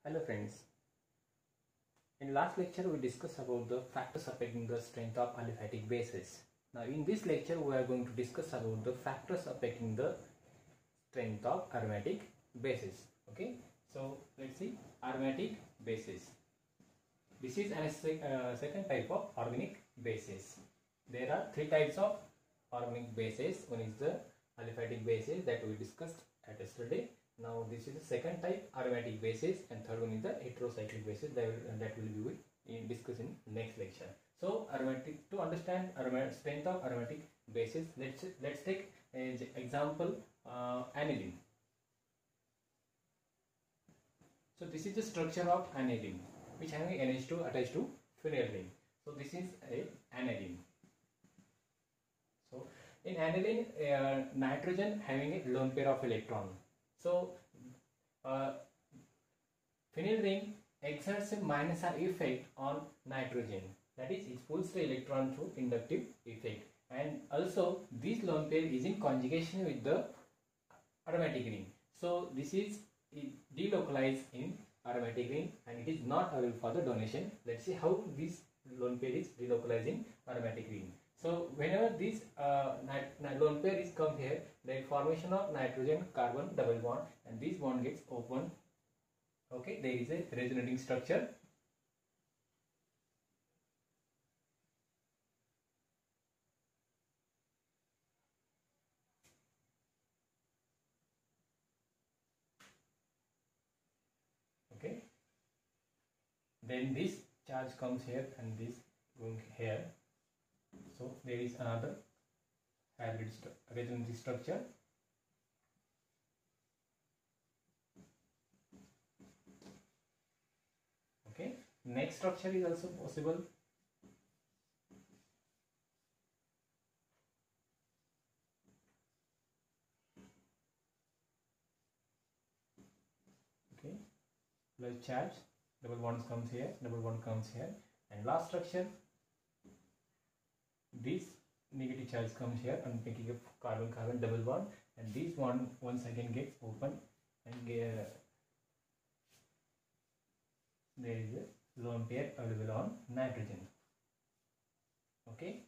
Hello friends. In last lecture we discussed about the factors affecting the strength of aliphatic bases. Now in this lecture we are going to discuss about the factors affecting the strength of aromatic bases. Okay, so let's see aromatic bases. This is a second type of organic bases. There are three types of organic bases. One is the aliphatic bases that we discussed at yesterday. Now this is the second type, aromatic bases, and third one is the heterocyclic bases that will be discussed in next lecture. So aromatic, to understand strength of aromatic bases, let's take an example, aniline. So this is the structure of aniline, which having NH2 attached to phenyl ring. So this is a aniline. So in aniline, nitrogen having a lone pair of electron. So phenyl ring exerts a minus R effect on nitrogen. That is, it pulls the electron through inductive effect. And also this lone pair is in conjugation with the aromatic ring. So this is delocalized in aromatic ring and it is not available for the donation. Let's see how this lone pair is delocalized in aromatic ring. So whenever this lone pair is come here, the formation of nitrogen carbon double bond and this bond gets open. Okay, there is a resonating structure. Okay, then this charge comes here and this going here. So there is another hybrid resonating structure. Okay, next structure is also possible. Okay, plus charge, double bonds comes here, double bond comes here, and last structure, this negative charge comes here and making a carbon-carbon double bond, and this one once again gets open and there is a lone pair available on nitrogen. Okay,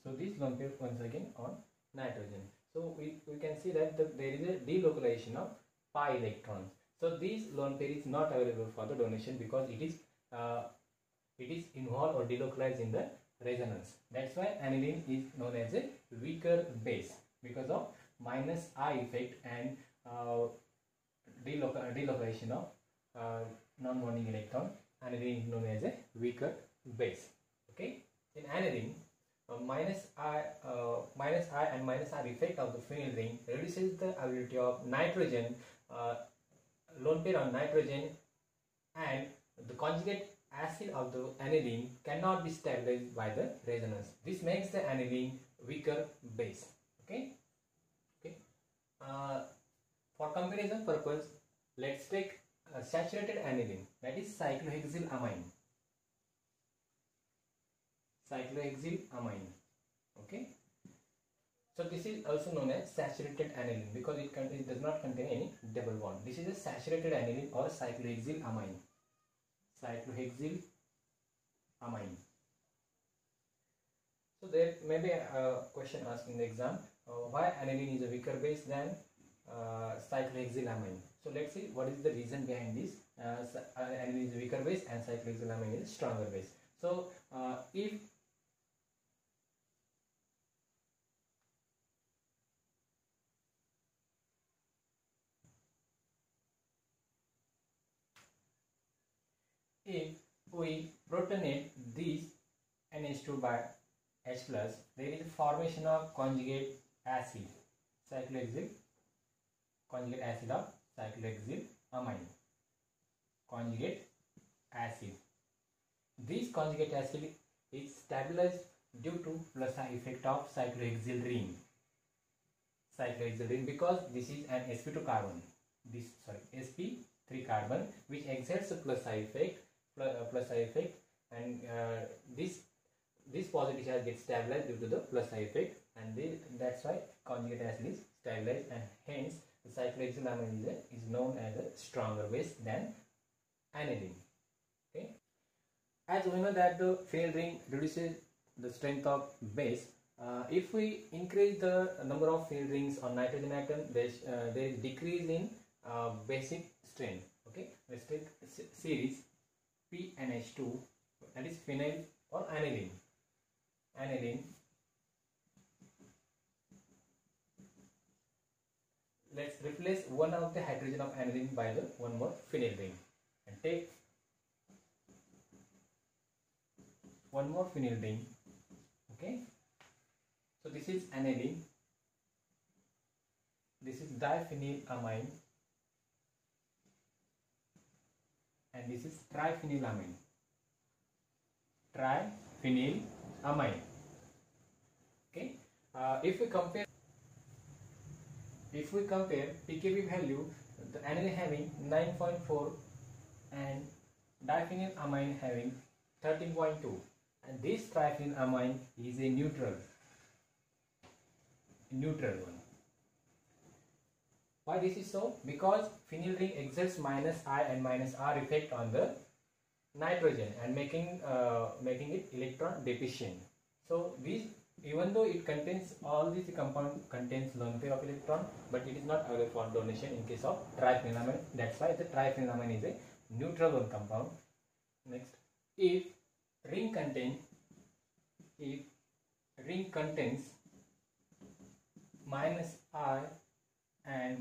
so this lone pair once again on nitrogen. So we can see that there is a delocalization of pi electrons. So this lone pair is not available for the donation because it is involved or delocalized in the resonance. That's why aniline is known as a weaker base because of minus I effect and delocalization of non-bonding electron. Aniline is known as a weaker base. Okay, in aniline, minus I and minus R effect of the phenyl ring reduces the ability of nitrogen, lone pair on nitrogen, and the conjugate acid of the aniline cannot be stabilized by the resonance. This makes the aniline weaker base. Okay. For comparison purpose, let's take saturated aniline, that is cyclohexylamine. Okay. So this is also known as saturated aniline because it does not contain any double bond. This is a saturated aniline or cyclohexylamine. So there may be a question asked in the exam, why aniline is a weaker base than cyclohexylamine. So let's see what is the reason behind this. Aniline is a weaker base and cyclohexylamine is a stronger base. So if we protonate this NH2 by H+, there is a formation of conjugate acid, conjugate acid of cyclohexylamine. Conjugate acid. This conjugate acid is stabilized due to plus I effect of cyclohexyl ring. Because this is an sp2 carbon. sp3 carbon which exerts a plus I effect, and this positive charge gets stabilized due to the plus I effect, and that's why conjugate acid is stabilized, and hence the cyclohexylamine is known as a stronger base than aniline. Okay, as we know that the phenyl ring reduces the strength of base. If we increase the number of phenyl rings on nitrogen atom, there is decrease in basic strength. Okay, let's take series PNH2, that is phenyl or aniline. Let's replace one of the hydrogen of aniline by the one more phenyl ring and take one more phenyl ring. Okay, so this is aniline, this is diphenylamine, and this is triphenylamine. Okay, if we compare pKb value, the aniline having 9.4 and diphenylamine having 13.2, and this triphenylamine is a neutral one. Why this is so? Because phenyl ring exerts -I and -R effect on the nitrogen and making it electron deficient. So this, even though it contains, all these compound contains lone pair of electron, but it is not available for donation in case of triphenylamine. That's why the triphenylamine is a neutral one compound. Next, if ring contains -I and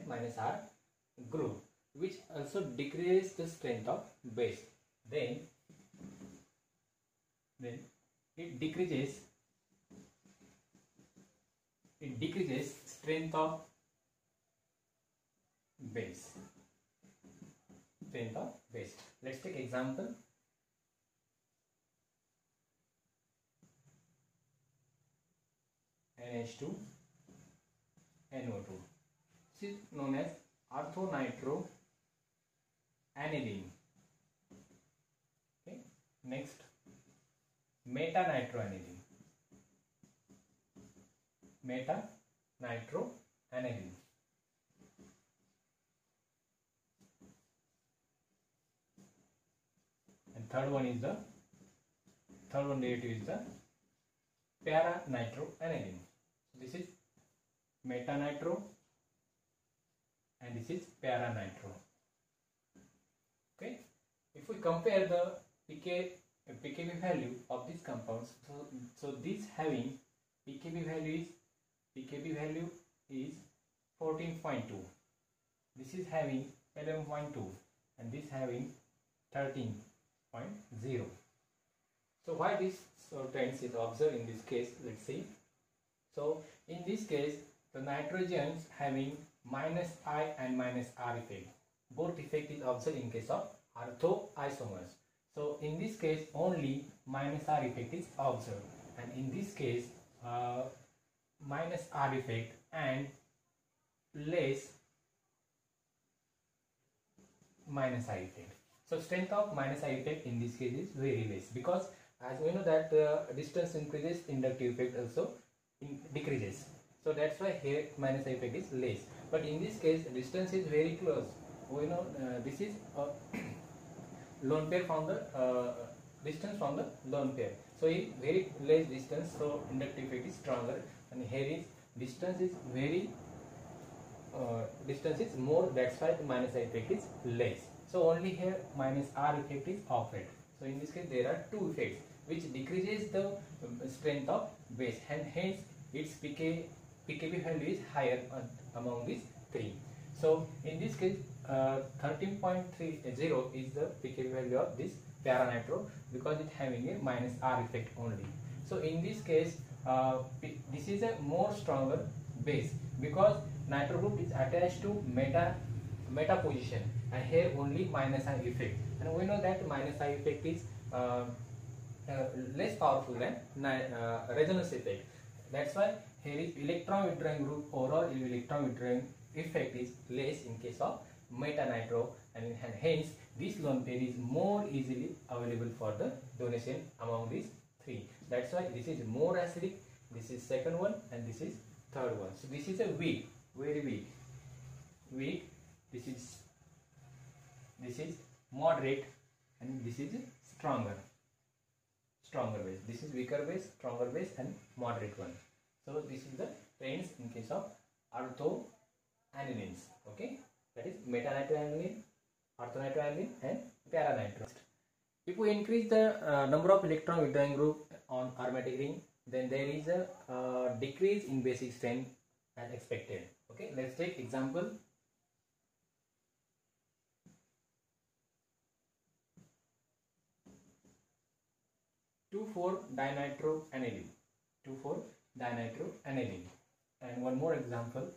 -R group, which also decreases the strength of base, then it decreases strength of base. Let's take example. NH2 NO2. This is known as orthonitro-aniline. Okay. Next, meta-nitroaniline. And third one derivative is the para-nitroaniline. This is meta-nitro and this is para-nitro. Okay, if we compare the pKb value of these compounds, so this having pKb value is 14.2, this is having 11.2, and this having 13.0. So why this trends is observed in this case? Let's see. So in this case, the nitrogens having -I and -R effect, both effect is observed in case of orthoisomers. So in this case only -R effect is observed, and in this case -R effect and less -I effect. So strength of -I effect in this case is very less, because as we know that distance increases, inductive effect also decreases. So that's why here -I effect is less. But in this case, distance is very close. We know this is lone pair from the distance from the lone pair. So in very less distance, so inductive effect is stronger, and here is distance is very distance is more. That's why the -I effect is less. So only here -R effect is offered. So in this case there are two effects which decreases the strength of base, and hence its pKb value is higher among these three. So in this case 13.30 is the pKb value of this para-nitro, because it having a -R effect only. So in this case this is a more stronger base, because nitro group is attached to meta position, and here only -I effect, and we know that -I effect is less powerful than resonance effect. That's why here is electron withdrawing group, overall electron withdrawing effect is less in case of meta-nitro, and hence this lone pair is more easily available for the donation among these three. That's why this is more acidic, this is second one, and this is third one. So this is a weak, very weak. Weak. This is moderate, and this is stronger. Stronger base. This is weaker base, stronger base, and moderate one. So this is the trains in case of orthoanilines. Okay, that is metanitroaniline, orthonitroaniline, and paranitro. If we increase the number of electron withdrawing group on aromatic ring, then there is a decrease in basic strength as expected. Okay, let's take example. 2,4-dinitroaniline, 2,4-dinitroaniline, and one more example.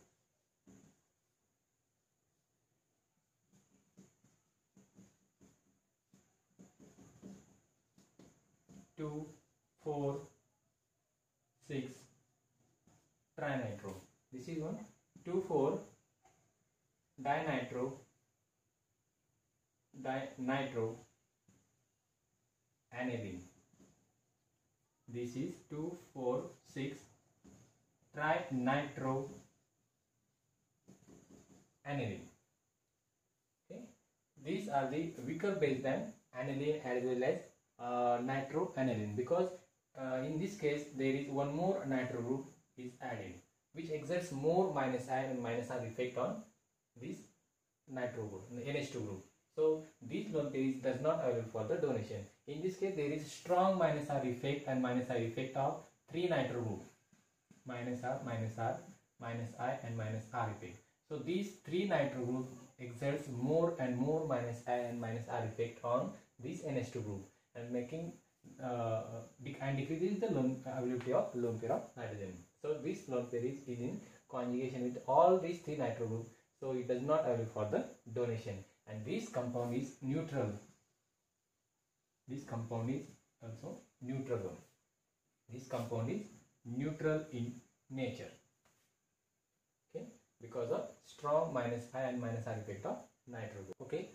2,4,6-trinitro. This is one 2,4-dinitroaniline. This is 2,4,6-trinitroaniline. Okay, these are the weaker base than aniline as well as nitroaniline, because in this case there is one more nitro group is added, which exerts more minus I and minus R effect on this nitro group, NH2 group. So this lone pair does not available for the donation. In this case there is strong minus R effect and minus I effect of 3 nitro group, minus R, minus R, minus I and minus R effect. So these 3 nitro group exerts more and more minus I and minus R effect on this NH2 group, and making and decreases the availability of lone pair of nitrogen. So this lone pair is in conjugation with all these 3 nitro group, so it does not available for the donation. And this compound is neutral. This compound is also neutral. This compound is neutral in nature. Okay, because of strong minus I and minus R effect of nitro group. Okay,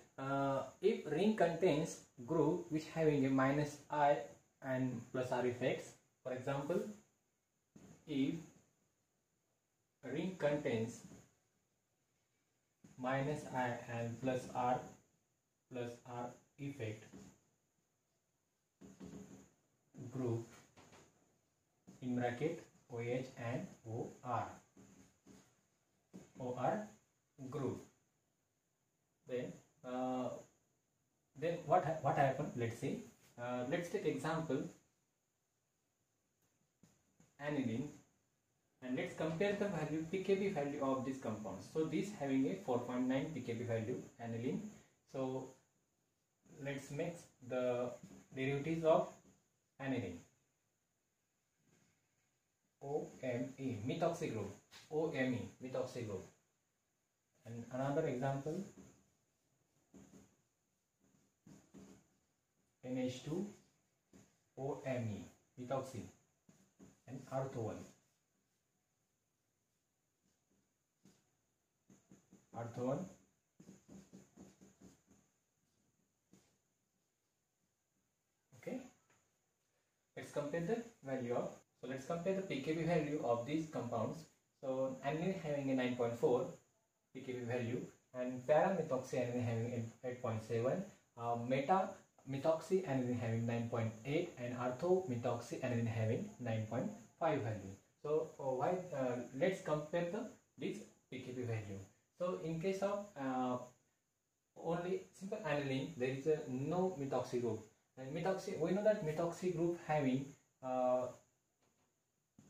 if ring contains group which having a minus I and plus R effects, for example, if ring contains minus I and plus R effect group in bracket OH and OR group, then what happened? Let's see. Let's take example aniline, and let's compare the value pKb value of this compound. So this having a 4.9 pKb value aniline. So let's mix the derivatives of aniline. OMe, methoxy group, OMe, methoxy group. And another example, NH2 OMe, methoxy, and ortho1. Okay, let's compare the value of, so let's compare the pKb value of these compounds. So aniline having a 9.4 pKb value, and para-methoxy aniline having 8.7, meta-methoxy aniline having 9.8, and ortho-methoxy aniline having 9.5 value. So let's compare this pKb value. So in case of only simple aniline, there is no methoxy group, and methoxy, we know that methoxy group having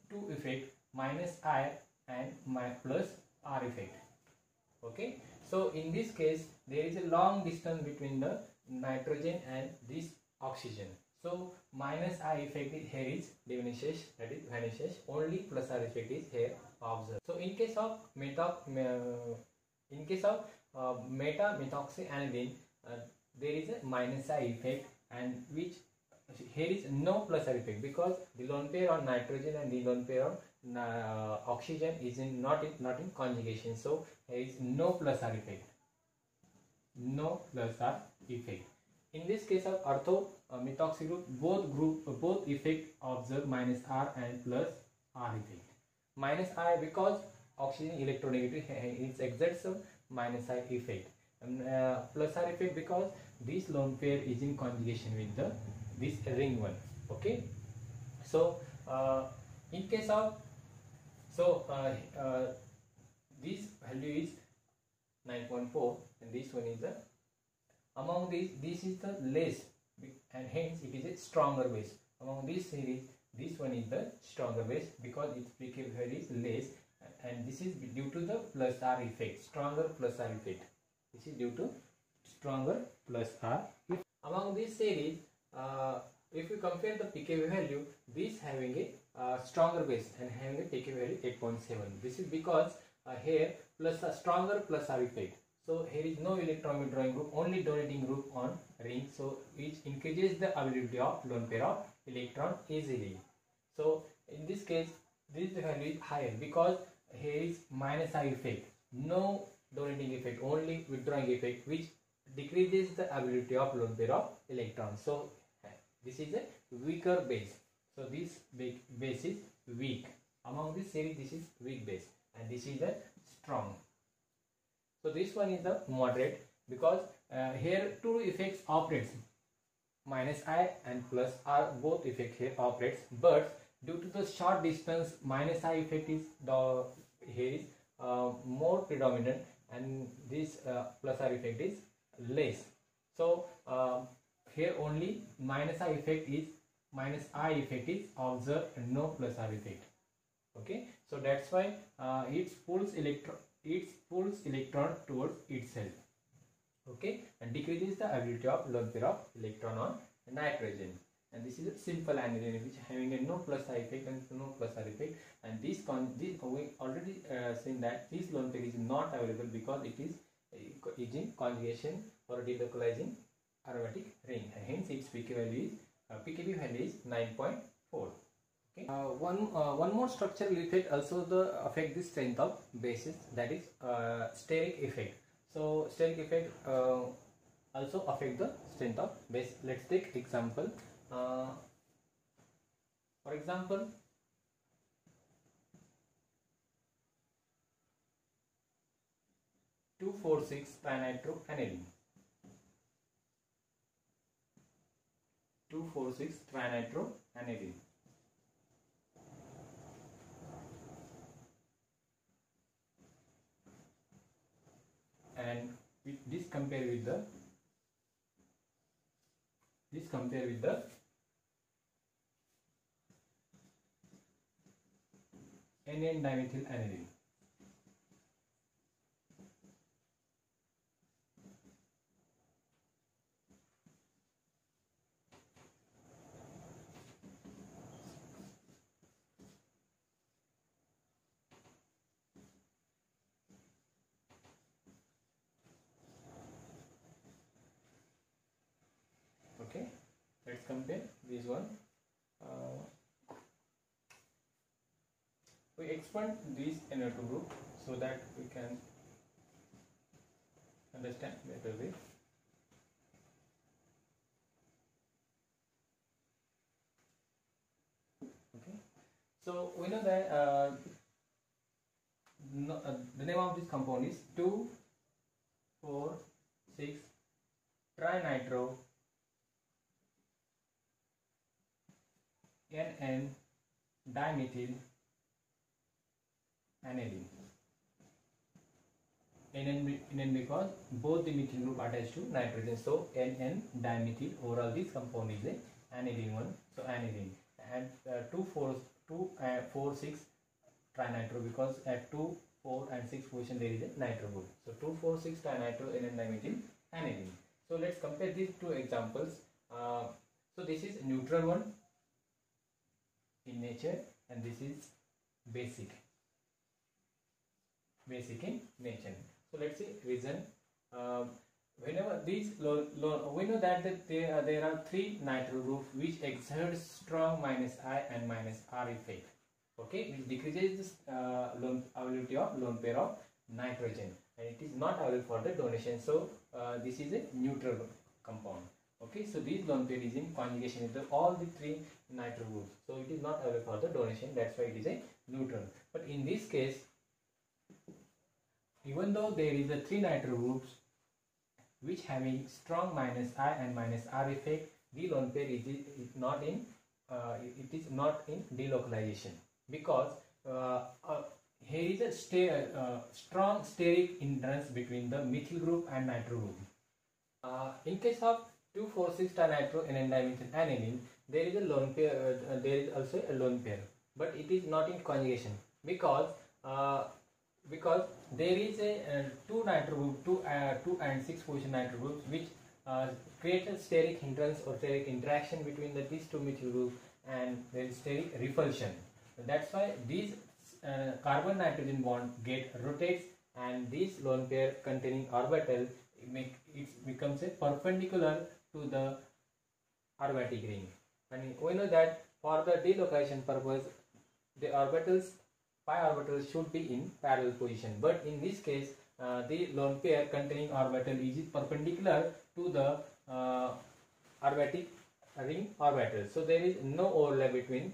two effect, minus I and plus R effect. Okay, so in this case there is a long distance between the nitrogen and this oxygen. So minus I effect is here is diminishes, that is vanishes. Only plus R effect is here observed. So in case of meta-methoxy aniline, there is a minus I effect, and which here is no plus R effect, because the lone pair on nitrogen and the lone pair on oxygen is not in conjugation. So there is no plus R effect. No plus R effect. In this case of ortho-methoxy group, both effect observe minus R and plus R effect. minus I because oxygen electronegativity it exerts a minus I effect, and plus R effect because this lone pair is in conjugation with the this ring one. Okay, so in case of this value is 9.4 and this one is the among these this is the less and hence it is a stronger base. Among this series this one is the stronger base because its pKa value is less, and this is due to the plus R effect, stronger plus R effect. This is due to stronger plus R effect. Among this series, if we compare the pKa value, this having a stronger base and having a pKa value 8.7. This is because here plus a stronger plus R effect. So here is no electron withdrawing group, only donating group on ring. So which increases the availability of lone pair of electron easily. So in this case, this value is higher because here is minus I effect, no donating effect, only withdrawing effect, which decreases the availability of lone pair of electrons. So this is a weaker base. So this base is weak. Among this series, this is weak base, and this is a strong. So this one is the moderate because here two effects operates, minus I and plus R both effect here operates, but due to the short distance minus I effect is here is more predominant, and this plus R effect is less. So here only minus I effect is observed and no plus R effect. Okay, so that's why it pulls electron towards itself. Okay, and decreases the ability of lone pair of electron on nitrogen. And this is a simple aniline which having a no plus I effect and no plus R effect. And this we already seen that this lone pair is not available because it is in conjugation or delocalizing aromatic ring, and hence its pKb value is 9.4. Okay. One more structural effect also affect the strength of bases, that is steric effect. So steric effect also affect the strength of base. Let's take example. For example, (2,4,6) trinitro-aniline. 2,4,6 trinitro-aniline. And this compare with the N,N-dimethyl aniline. Okay, let's compare this one. We expand this NO2 group so that we can understand better way. Okay, so we know that the name of this compound is 2,4,6 trinitro N,N-dimethyl aniline. NN because both the methyl group attached to nitrogen, so N,N-dimethyl. Overall, this compound is a aniline one, so aniline. And 2,4,6 trinitro because at 2, 4, and 6 position there is a nitro group. So 2,4,6 trinitro N,N-dimethyl aniline. So let's compare these two examples. So this is neutral one in nature, and this is basic in nature. So let's see reason. Whenever these we know that there are three nitro groups which exert strong minus I and minus R effect. Okay, which decreases availability of lone pair of nitrogen, and it is not available for the donation. So this is a neutral compound. Okay, so this lone pair is in conjugation with all the three nitro groups, so it is not available for the donation. That's why it is a neutral. But in this case, even though there is a 3 nitro groups which having strong minus I and minus R effect, the lone pair is not in delocalization, because here is a strong steric hindrance between the methyl group and nitro group. In case of 2,4,6 dinitro n dimethyl aniline, there is a lone pair. There is also a lone pair, but it is not in conjugation, because there is a 2 nitro group, 2 and 6 position nitro groups, which create a steric hindrance or steric interaction between these two methyl groups, and there is steric repulsion. That's why these carbon nitrogen bond get rotates, and this lone pair containing orbital it becomes a perpendicular to the aromatic ring. And we know that for the delocalization purpose, the pi orbitals should be in parallel position, but in this case the lone pair containing orbital is perpendicular to the aromatic ring orbital, so there is no overlap between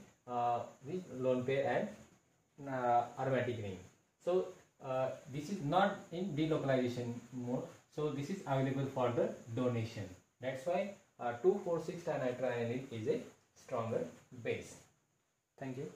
this lone pair and aromatic ring. So this is not in delocalization mode, so this is available for the donation. That's why 2,4,6 dinitro aniline is a stronger base. Thank you.